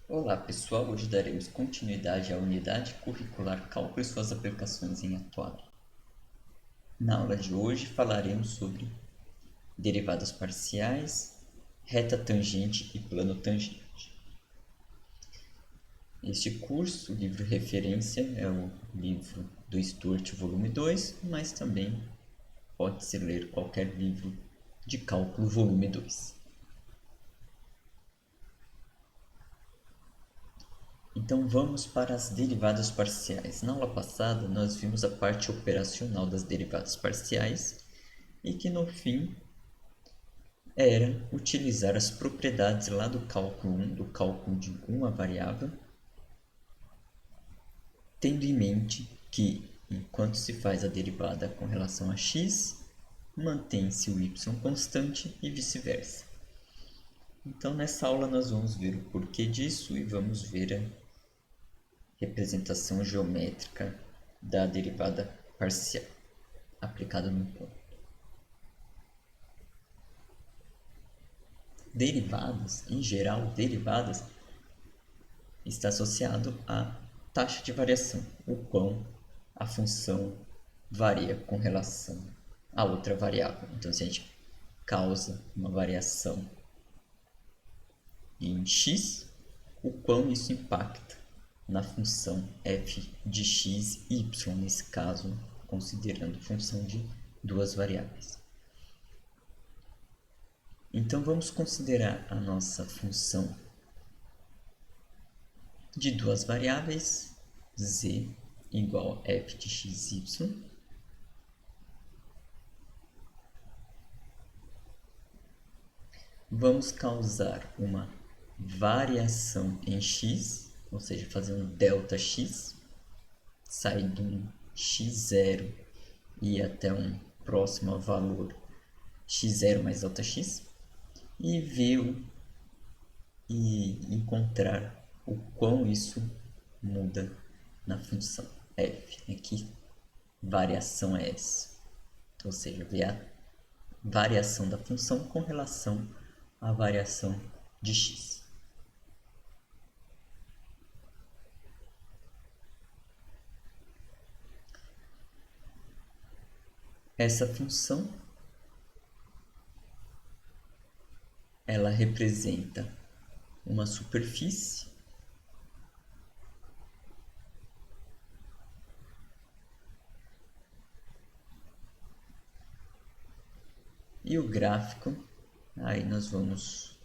Olá pessoal, hoje daremos continuidade à unidade curricular Cálculo e suas aplicações em atuária. Na aula de hoje falaremos sobre derivadas parciais, reta tangente e plano tangente. Este curso, o livro referência, é o livro do Stuart, volume 2, mas também pode-se ler qualquer livro de cálculo, volume 2. Então vamos para as derivadas parciais. Na aula passada nós vimos a parte operacional das derivadas parciais e que no fim era utilizar as propriedades lá do cálculo 1, do cálculo de uma variável, tendo em mente que enquanto se faz a derivada com relação a x, mantém-se o y constante e vice-versa. Então nessa aula nós vamos ver o porquê disso e vamos ver a representação geométrica da derivada parcial aplicada no ponto. Derivadas, em geral, derivadas está associado à taxa de variação, o quão a função varia com relação a outra variável. Então, se a gente causa uma variação em x, o quão isso impacta na função f de x e y, nesse caso, considerando função de duas variáveis. Então, vamos considerar a nossa função de duas variáveis, z igual a f de x, y. Vamos causar uma variação em x, ou seja, fazer um delta-x, sair de um x0 e ir até um próximo valor x0 mais delta-x, e ver e encontrar o quão isso muda na função f. Que variação é essa? Ou seja, ver a variação da função com relação à variação de x. Essa função ela representa uma superfície e o gráfico, aí nós vamos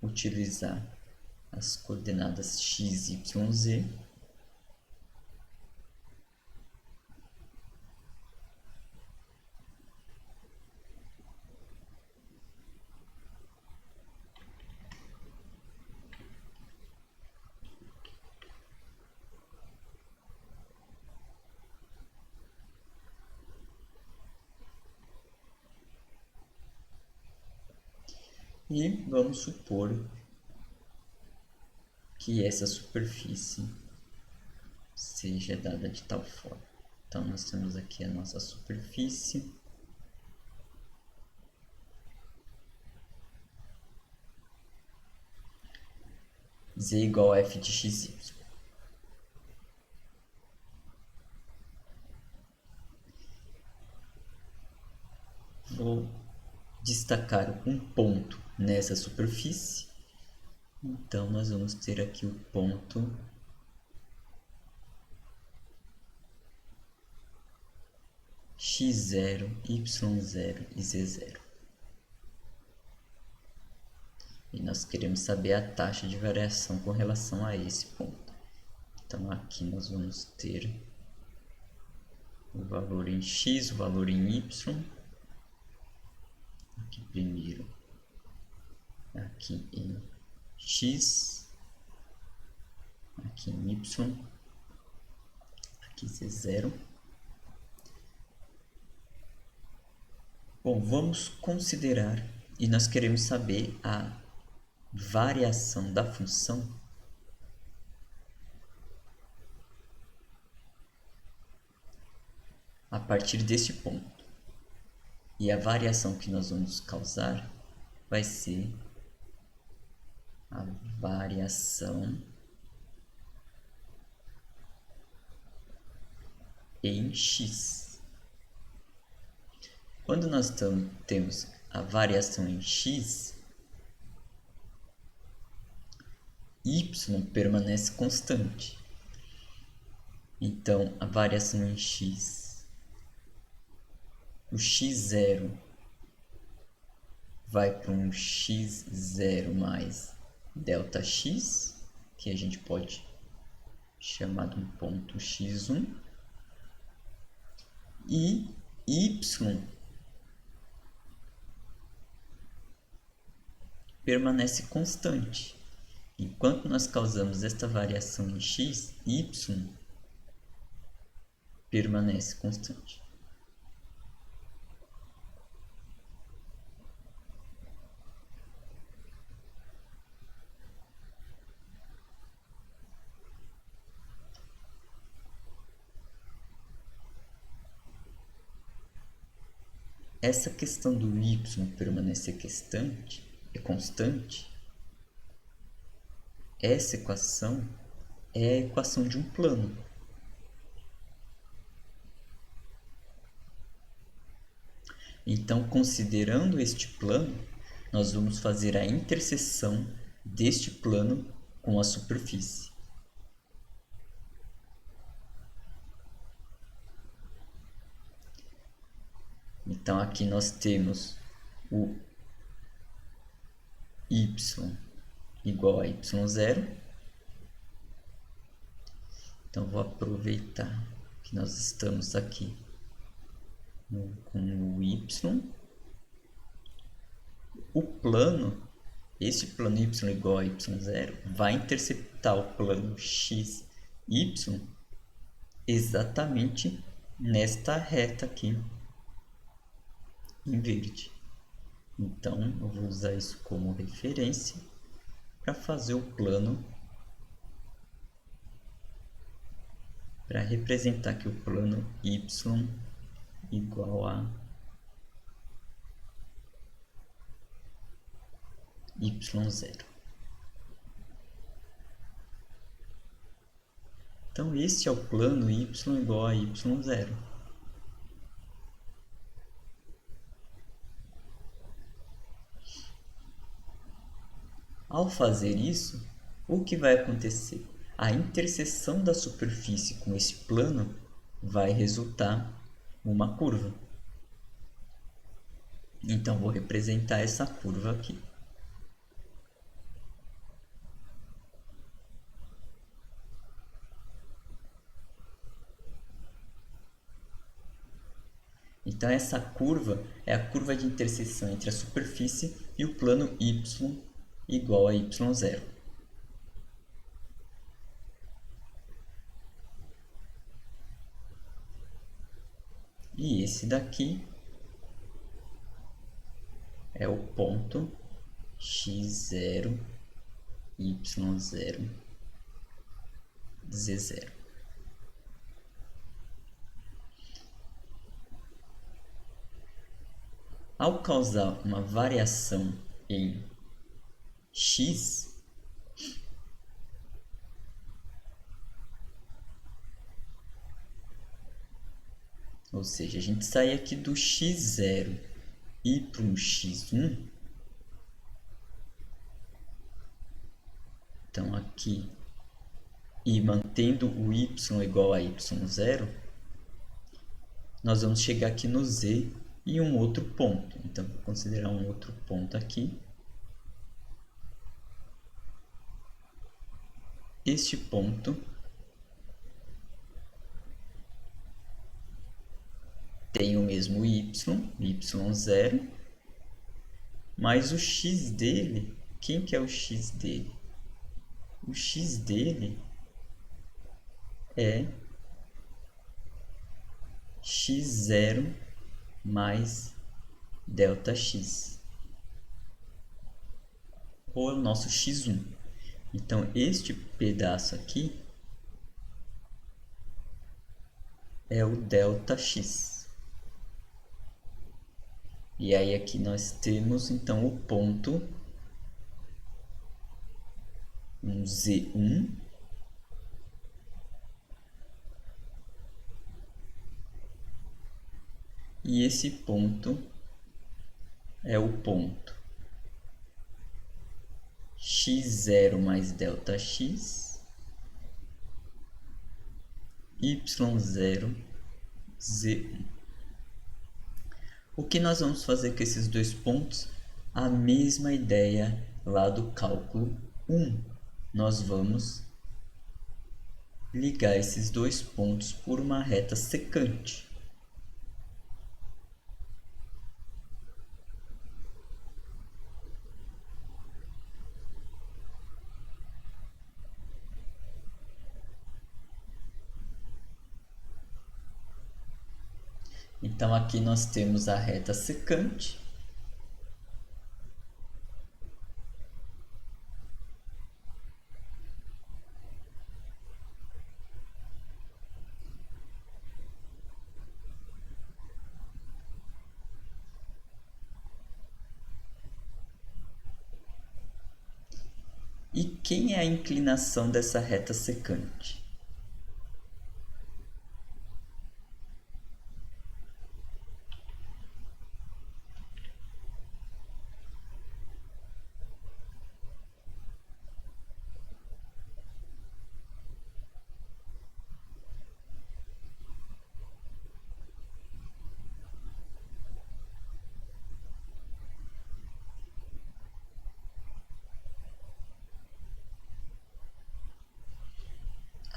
utilizar as coordenadas x, y, z. E vamos supor que essa superfície seja dada de tal forma. Então, nós temos aqui a nossa superfície. Z igual a f de x, y. Vou destacar um ponto nessa superfície. Então, nós vamos ter aqui o ponto x0, y0 e z0. E nós queremos saber a taxa de variação com relação a esse ponto. Então, aqui nós vamos ter o valor em x, o valor em y. Aqui primeiro, aqui em x, aqui em y, aqui z0. Bom, vamos considerar, e nós queremos saber a variação da função a partir deste ponto. E a variação que nós vamos causar vai ser a variação em x. Quando nós temos a variação em x, y permanece constante. Então, a variação em x, o x0 vai para um x0 mais ΔX, que a gente pode chamar de um ponto x1, e y permanece constante. Enquanto nós causamos esta variação em x, y permanece constante. Essa questão do y permanecer constante, essa equação é a equação de um plano. Então, considerando este plano, nós vamos fazer a interseção deste plano com a superfície. Então, aqui nós temos o y igual a y0. Então, vou aproveitar que nós estamos aqui com o y. O plano, esse plano y igual a y0, vai interceptar o plano x, y exatamente nesta reta aqui em verde. Então, eu vou usar isso como referência para fazer o plano, para representar que o plano y igual a y0. Então, esse é o plano y igual a y0. Ao fazer isso, o que vai acontecer? A interseção da superfície com esse plano vai resultar uma curva. Então, vou representar essa curva aqui. Então, essa curva é a curva de interseção entre a superfície e o plano y igual a y0. E esse daqui é o ponto x0, y0, z0. Ao causar uma variação em x, ou seja, a gente sai aqui do x0 e para um x1, então aqui, e mantendo o y igual a y0, nós vamos chegar aqui no z e um outro ponto. Então, vou considerar um outro ponto aqui. Este ponto tem o mesmo y, y0, mas o x dele, quem que é o x dele? O x dele é x0 mais ΔX, ou é o nosso x1. Então, este pedaço aqui é o ΔX. E aí aqui nós temos, então, o ponto um Z1. E esse ponto é o ponto x0 mais delta x, y0, z1. O que nós vamos fazer com esses dois pontos? A mesma ideia lá do cálculo 1. Nós vamos ligar esses dois pontos por uma reta secante. Então, aqui nós temos a reta secante. E quem é a inclinação dessa reta secante?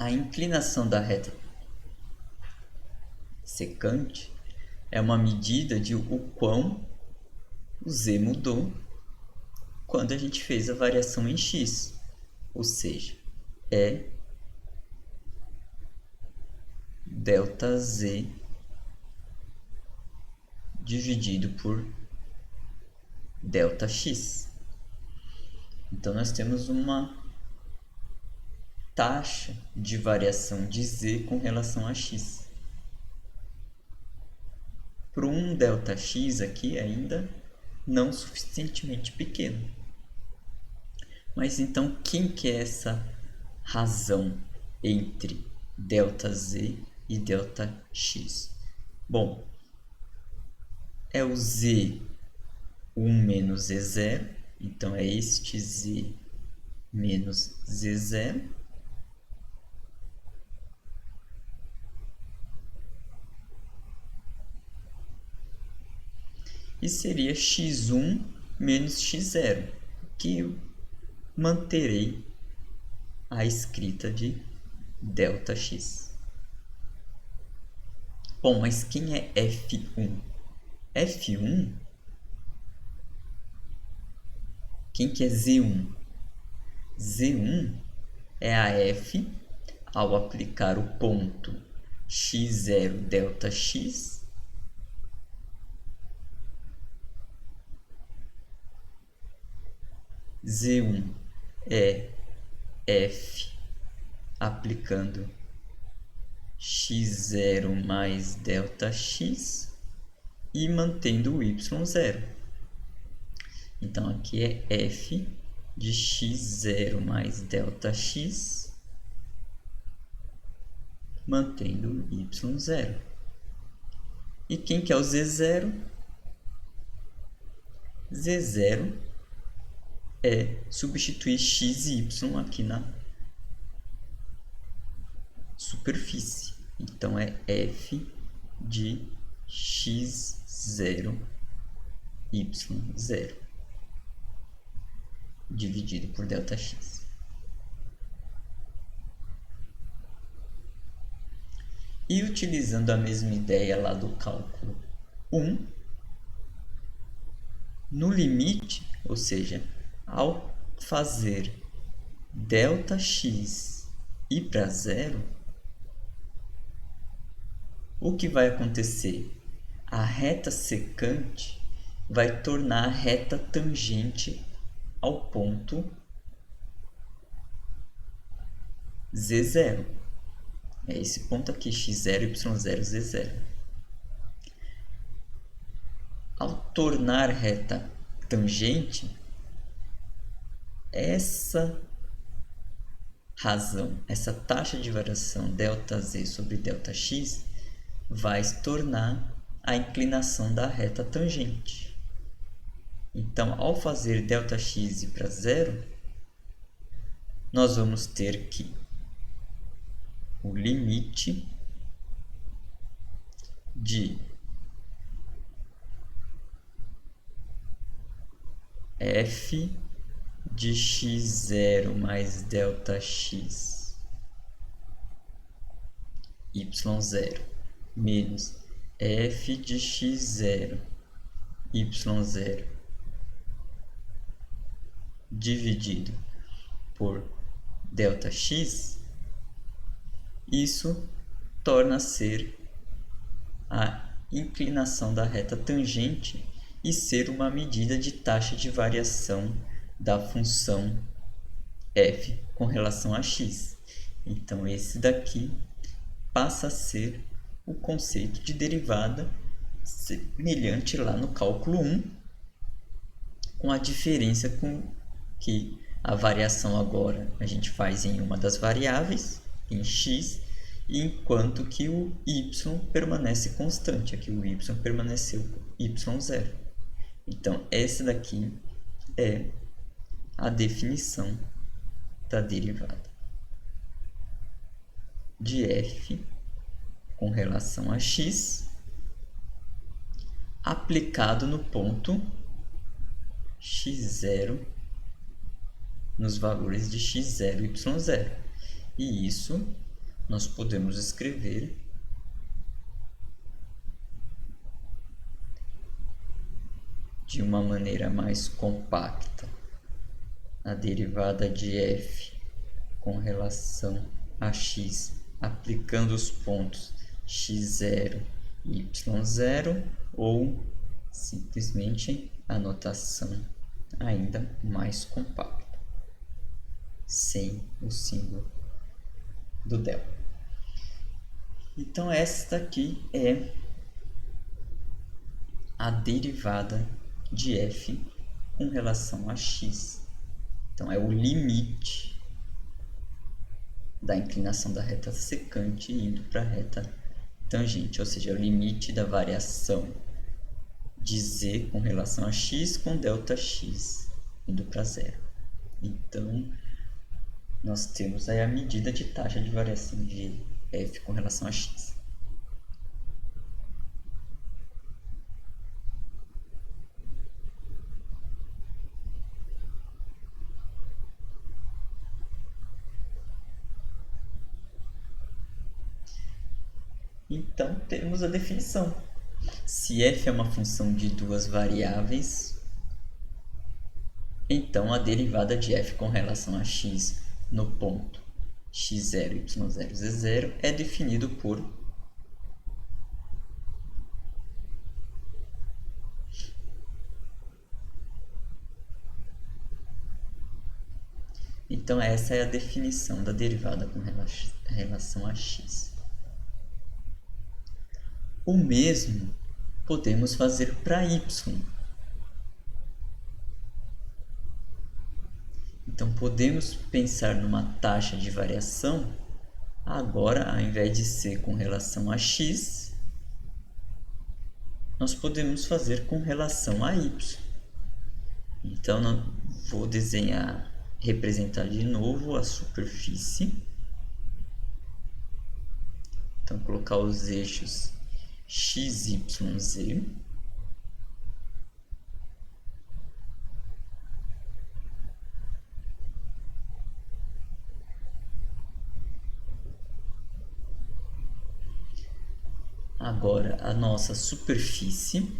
A inclinação da reta secante é uma medida de o quão o z mudou quando a gente fez a variação em x, ou seja, é delta z dividido por delta x. Então, nós temos uma taxa de variação de z com relação a x. Para um delta x aqui ainda não suficientemente pequeno. Mas então, quem que é essa razão entre delta z e delta x? Bom, é o z1 menos z0, então é este z menos z0. E seria x1 menos x0, que eu manterei a escrita de delta x. Bom, mas quem é F1? F1, quem que é Z1? Z1 é a F ao aplicar o ponto x0 delta x Z1 é F aplicando x0 mais delta x e mantendo o y0. Então, aqui é F de x0 mais delta x mantendo o y0. E quem que é o z0? Z0 é substituir x e y aqui na superfície. Então, é f de x0, y0, dividido por delta x. E utilizando a mesma ideia lá do cálculo 1, no limite, ou seja, ao fazer delta x ir para zero, o que vai acontecer? A reta secante vai tornar a reta tangente ao ponto z0. É esse ponto aqui, x0, y0, z0. Ao tornar reta tangente, essa razão, essa taxa de variação ΔZ sobre ΔX vai se tornar a inclinação da reta tangente. Então, ao fazer ΔX ir para zero, nós vamos ter que o limite de f de x0 mais ΔX y0 menos f de x0 y0 dividido por ΔX, isso torna a ser a inclinação da reta tangente e ser uma medida de taxa de variação da função f com relação a x. Então, esse daqui passa a ser o conceito de derivada semelhante lá no cálculo 1, com a diferença com que a variação agora a gente faz em uma das variáveis, em x, enquanto que o y permanece constante. Aqui o y permaneceu y0. Então, essa daqui é a definição da derivada de f com relação a x aplicado no ponto x0 nos valores de x0 e y0. E isso nós podemos escrever de uma maneira mais compacta. A derivada de f com relação a x aplicando os pontos x0 e y0, ou simplesmente a notação ainda mais compacta, sem o símbolo do del. Então, esta aqui é a derivada de f com relação a x. Então, é o limite da inclinação da reta secante indo para a reta tangente, ou seja, é o limite da variação de z com relação a x com ΔX indo para zero. Então, nós temos aí a medida de taxa de variação de f com relação a x. Então, temos a definição. Se f é uma função de duas variáveis, então a derivada de f com relação a x no ponto x0, y0, z0 é definido por Então, essa é a definição da derivada com relação a x. O mesmo podemos fazer para y. Então, podemos pensar numa taxa de variação, agora, ao invés de ser com relação a x, nós podemos fazer com relação a y. Então, vou desenhar, representar de novo a superfície. Então, colocar os eixos x, y, z. Agora, a nossa superfície.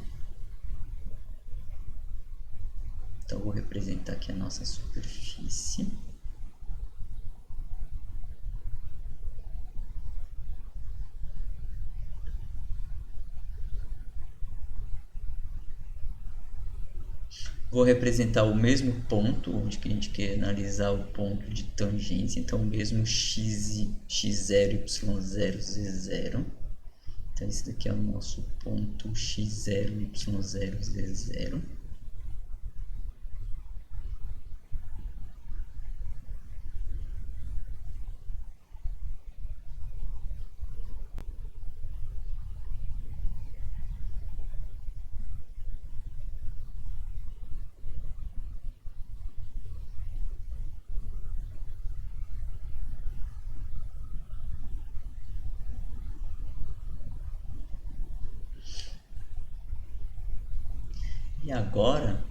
Então, vou representar aqui a nossa superfície. Vou representar o mesmo ponto, onde que a gente quer analisar o ponto de tangência. Então, o mesmo x0, y0, z0. Então, esse daqui é o nosso ponto x0, y0, z0. E agora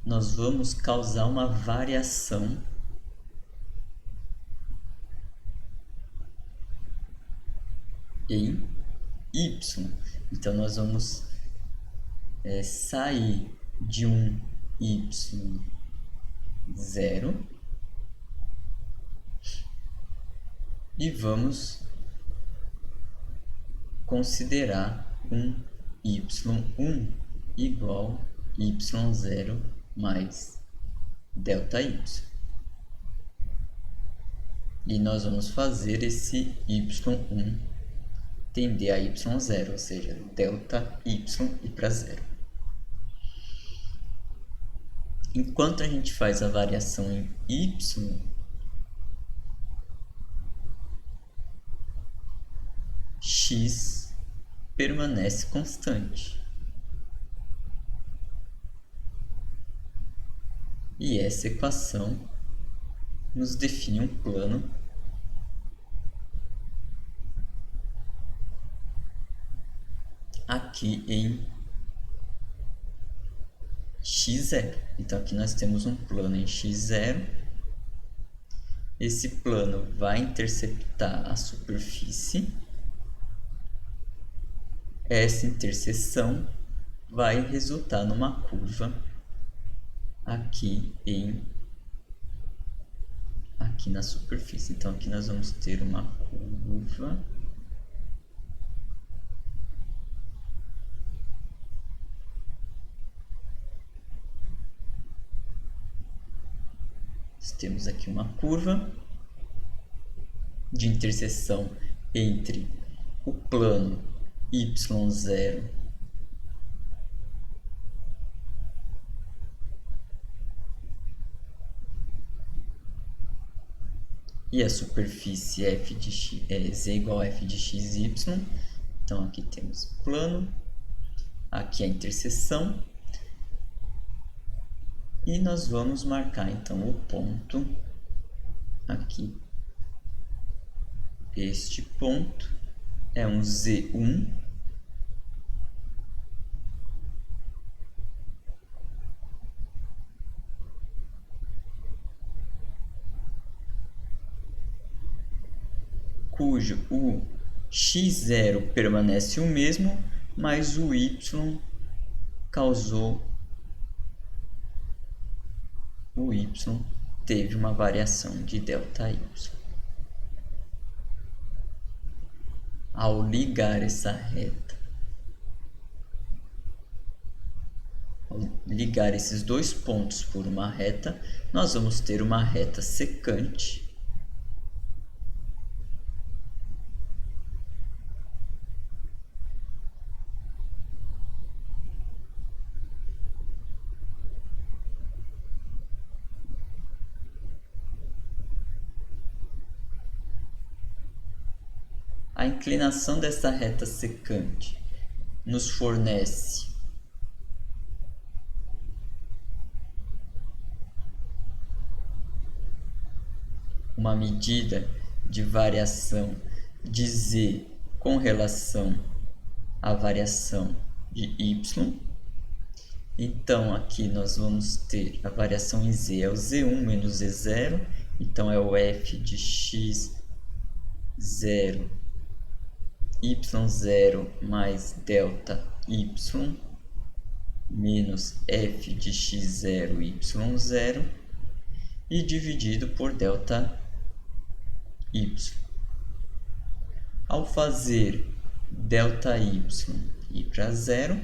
nós vamos causar uma variação em y. Então nós vamos sair de um y0 e vamos considerar um y1 igual y0 mais ΔY. E nós vamos fazer esse y1 tender a y0, ou seja, ΔY ir para zero. Enquanto a gente faz a variação em y, x permanece constante. E essa equação nos define um plano aqui em x0. Então aqui nós temos um plano em x0. Esse plano vai interceptar a superfície. Essa interseção vai resultar numa curva aqui na superfície. Então aqui nós vamos ter uma curva temos aqui uma curva de interseção entre o plano y0 e a superfície f de x, z igual a f de xy. Então aqui temos plano, aqui a interseção. E nós vamos marcar então o ponto aqui. Este ponto é um Z1. Cujo o x0 permanece o mesmo, mas o y o y teve uma variação de ΔY. Ao ligar essa reta, ao ligar esses dois pontos por uma reta, nós vamos ter uma reta secante A inclinação dessa reta secante nos fornece uma medida de variação de z com relação à variação de y. Então, aqui nós vamos ter a variação em z, é o z1 menos z0, então é o f de x0 y0 mais ΔY menos f de x0 y0 e dividido por ΔY. Ao fazer ΔY ir para zero, ou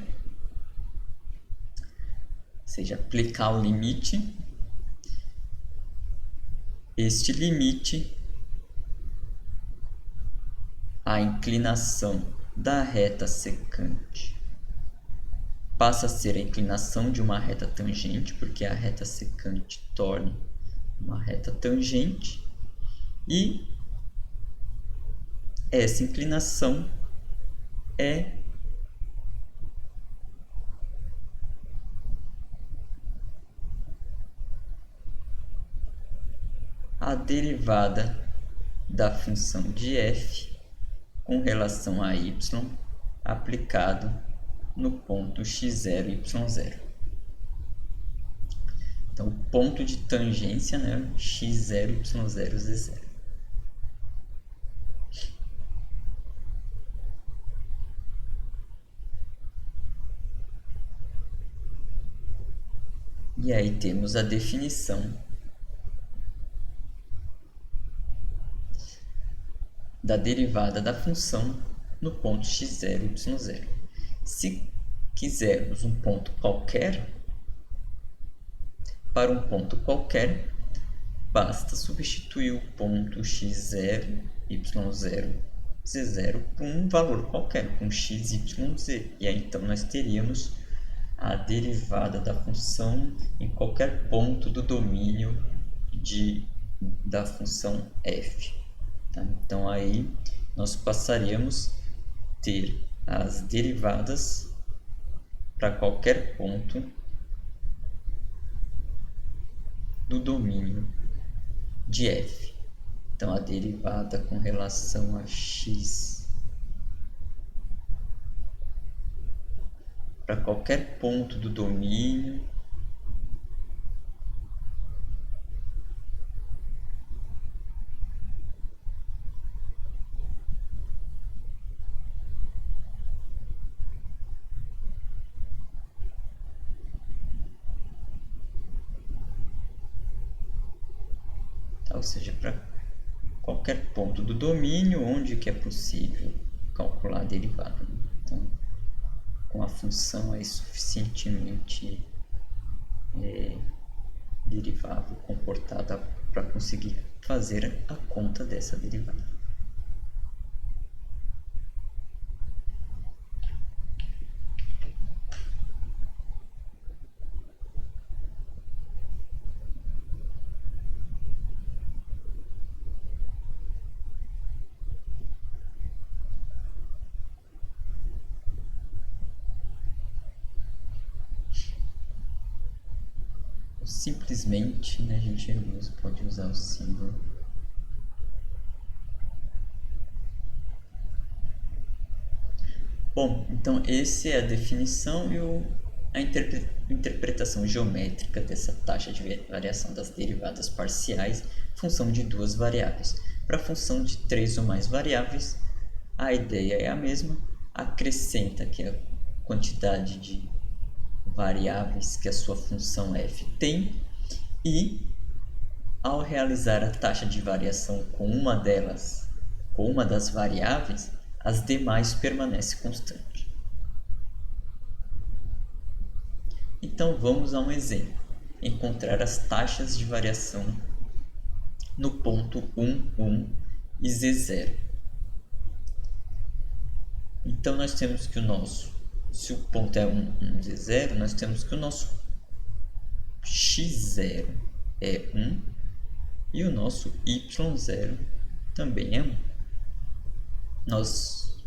seja, aplicar o limite, este limite, a inclinação da reta secante passa a ser a inclinação de uma reta tangente, porque a reta secante torna uma reta tangente, e essa inclinação é a derivada da função de f com relação a y aplicado no ponto x0, y0. Então, o ponto de tangência, né, x0, y0, z0. E aí temos a definição da derivada da função no ponto x0, y0. Se quisermos um ponto qualquer, para um ponto qualquer, basta substituir o ponto x0, y0, z0 por um valor qualquer, com x, y, z. E aí então nós teríamos a derivada da função em qualquer ponto do domínio da função f. Tá? Então aí nós passaríamos a ter as derivadas para qualquer ponto do domínio de f. Então a derivada com relação a x para qualquer ponto do domínio ou seja, para qualquer ponto do domínio onde que é possível calcular a derivada. Então, com a função aí suficientemente derivável, comportada para conseguir fazer a conta dessa derivada. Simplesmente, né, a gente pode usar o símbolo. Bom, então essa é a definição e a interpretação geométrica dessa taxa de variação das derivadas parciais em função de duas variáveis. Para a função de três ou mais variáveis, a ideia é a mesma, acrescenta que a quantidade de variáveis que a sua função f tem e, ao realizar a taxa de variação com uma das variáveis, as demais permanecem constantes. Então vamos a um exemplo. Encontrar as taxas de variação no ponto 1, 1 e z0. Então nós temos que se o ponto é 1, 1, z0, nós temos que o nosso x0 é 1 e o nosso y0 também é 1. Nós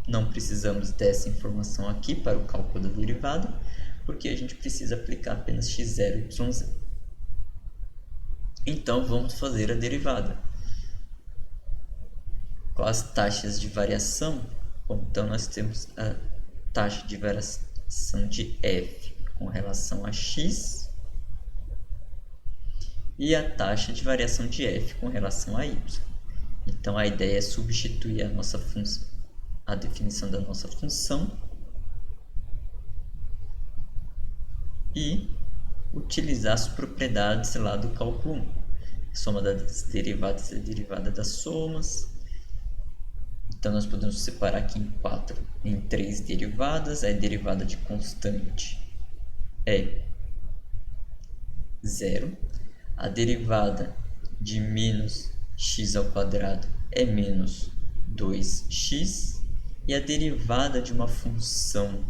não precisamos dessa informação aqui para o cálculo da derivada, porque a gente precisa aplicar apenas x0 e y0. Então vamos fazer a derivada. Com as taxas de variação, então nós temos a taxa de variação de f com relação a x e a taxa de variação de f com relação a y. Então a ideia é substituir a definição da nossa função e utilizar as propriedades lá do cálculo 1. A soma das derivadas é a derivada das somas. Então nós podemos separar aqui em três derivadas. A derivada de constante é 0. A derivada de menos x ao quadrado é menos 2x. E a derivada de uma função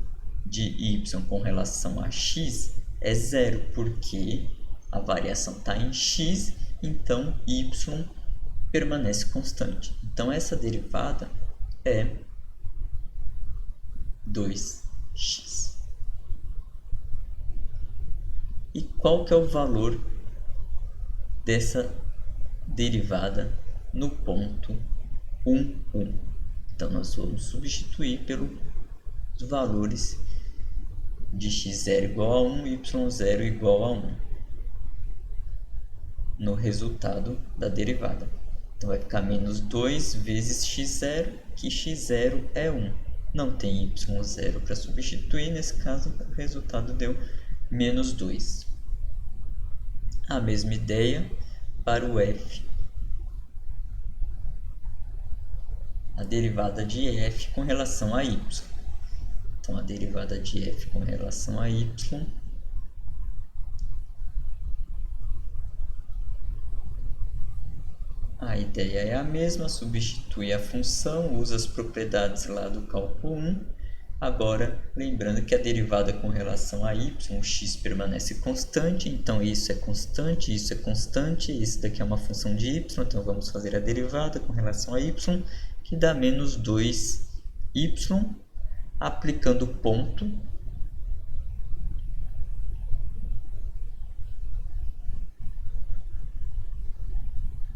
de y com relação a x é 0, porque a variação está em x, então y permanece constante. Então essa derivada é 2x. E qual que é o valor dessa derivada no ponto 1, 1? Então nós vamos substituir pelos valores de x0 igual a 1 e y0 igual a 1. no resultado da derivada. Então vai ficar menos 2 vezes x0, que x0 é 1. Não tem y0 para substituir, nesse caso o resultado deu menos 2. A mesma ideia para o f. A derivada de f com relação a y. Então, a derivada de f com relação a y a ideia é a mesma, substitui a função, usa as propriedades lá do cálculo 1. Agora, lembrando que a derivada com relação a y, o x permanece constante, então isso é constante, esse daqui é uma função de y, então vamos fazer a derivada com relação a y, que dá menos 2y, aplicando o ponto,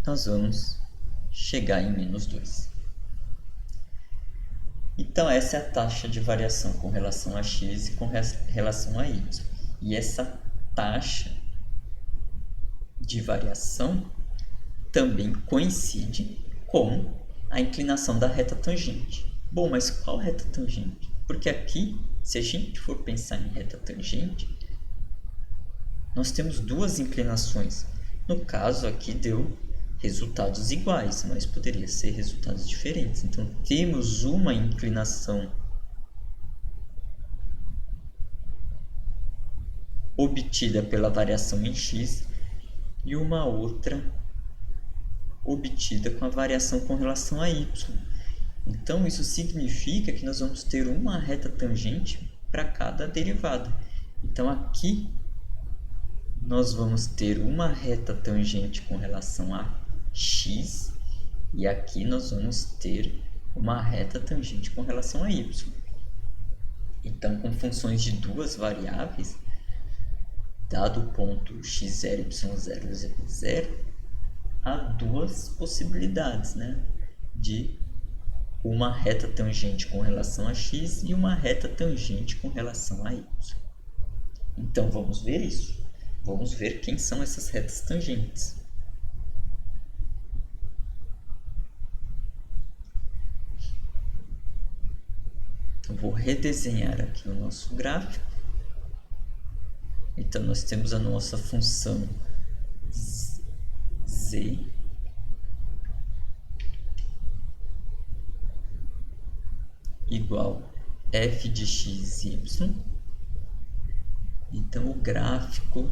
nós vamos chegar em menos 2. Então, essa é a taxa de variação com relação a x e com relação a y. E essa taxa de variação também coincide com a inclinação da reta tangente. Bom, mas qual reta tangente? Porque aqui, se a gente for pensar em reta tangente, nós temos duas inclinações. No caso, aqui deu resultados iguais, mas poderia ser resultados diferentes. Então, temos uma inclinação obtida pela variação em x e uma outra obtida com a variação com relação a y. Então, isso significa que nós vamos ter uma reta tangente para cada derivada. Então, aqui nós vamos ter uma reta tangente com relação a x e aqui nós vamos ter uma reta tangente com relação a y. Então, com funções de duas variáveis, dado o ponto x0, y0, z0, há duas possibilidades, né, de uma reta tangente com relação a x e uma reta tangente com relação a y. Então, vamos ver isso. Vamos ver quem são essas retas tangentes. Então, vou redesenhar aqui o nosso gráfico. Então, nós temos a nossa função z igual f de x, y. Então, o gráfico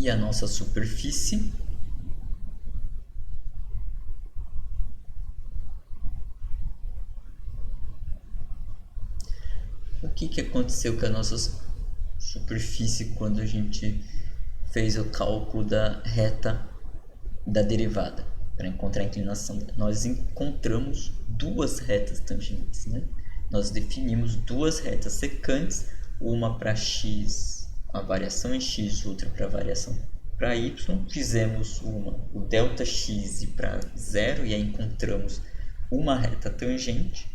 e a nossa superfície o que aconteceu com a nossa superfície quando a gente fez o cálculo da reta da derivada para encontrar a inclinação? Nós encontramos duas retas tangentes, né? Nós definimos duas retas secantes, uma para x com a variação em x, outra para a variação para y. Fizemos o ΔX para 0 e aí encontramos uma reta tangente.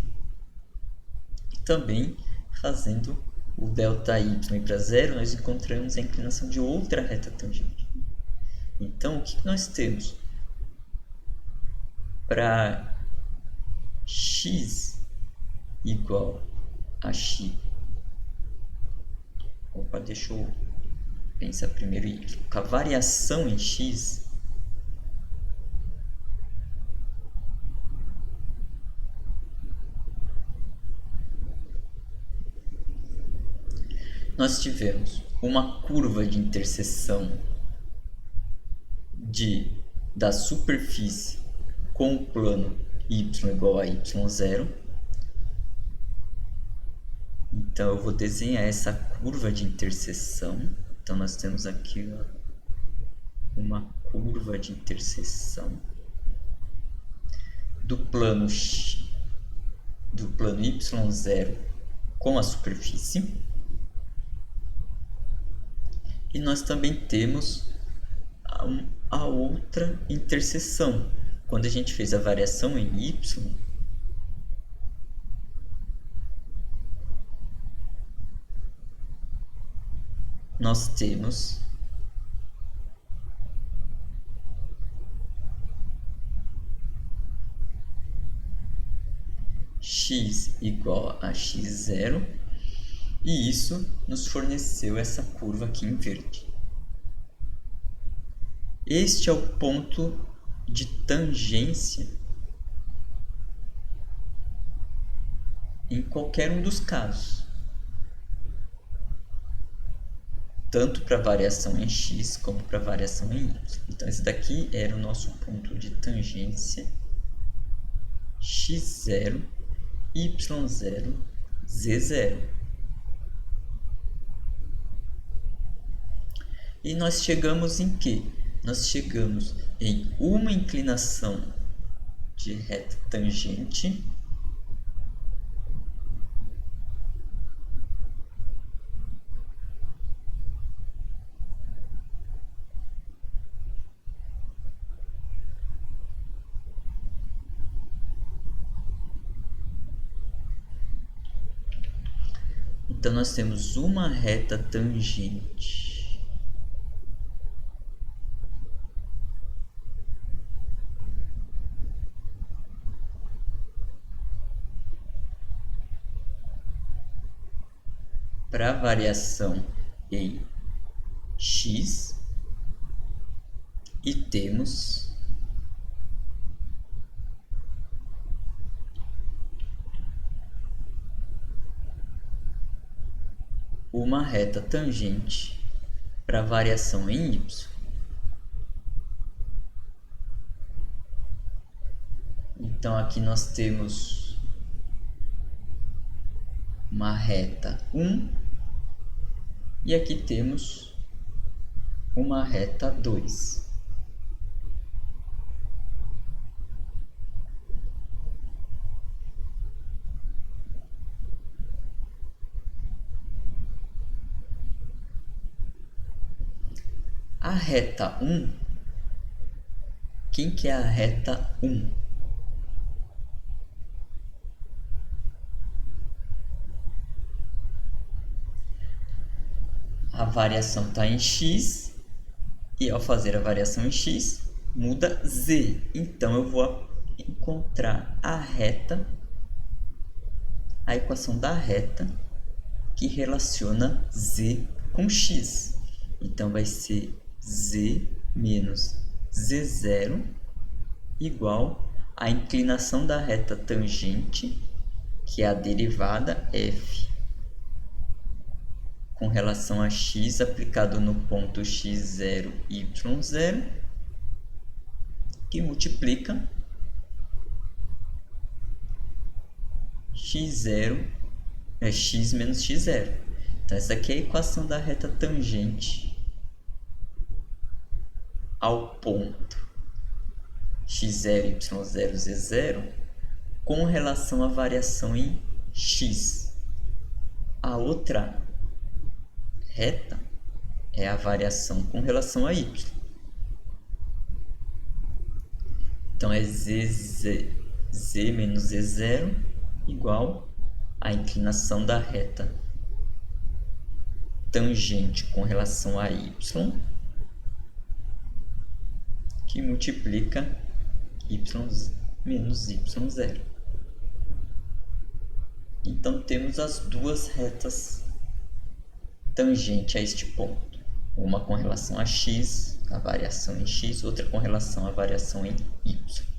E também fazendo o ΔY para 0, nós encontramos a inclinação de outra reta tangente. Então, o que nós temos? Para x igual a x. Opa, deixa eu pensar primeiro com a variação em x. Nós tivemos uma curva de interseção da superfície com o plano y igual a y0. Então, eu vou desenhar essa curva de interseção. Então, nós temos aqui uma curva de interseção do plano y0 com a superfície. E nós também temos a outra interseção. Quando a gente fez a variação em y, nós temos x igual a x0, e isso nos forneceu essa curva aqui em verde. Este é o ponto de tangência em qualquer um dos casos, tanto para variação em x como para variação em y. Então, esse daqui era o nosso ponto de tangência x0, y0, z0. E nós chegamos em quê? Nós chegamos em uma inclinação de reta tangente Então, nós temos uma reta tangente para variação em x e temos uma reta tangente para variação em y. Então, aqui nós temos uma reta 1 e aqui temos uma reta 2. A reta 1, quem que é a reta 1? A variação está em x e ao fazer a variação em x, muda z. Então, eu vou encontrar a equação da reta que relaciona z com x. Então, vai ser z menos z0 igual à inclinação da reta tangente, que é a derivada f, com relação a x aplicado no ponto x0, y0, que multiplica x menos x0. Então, essa aqui é a equação da reta tangente ao ponto x0, y0, z0 com relação à variação em x. A outra reta é a variação com relação a y. Então, é z menos z0 igual à inclinação da reta tangente com relação a y, que multiplica y menos y0. Então, temos as duas retas tangente a este ponto. Uma com relação a x, a variação em x, outra com relação à variação em y.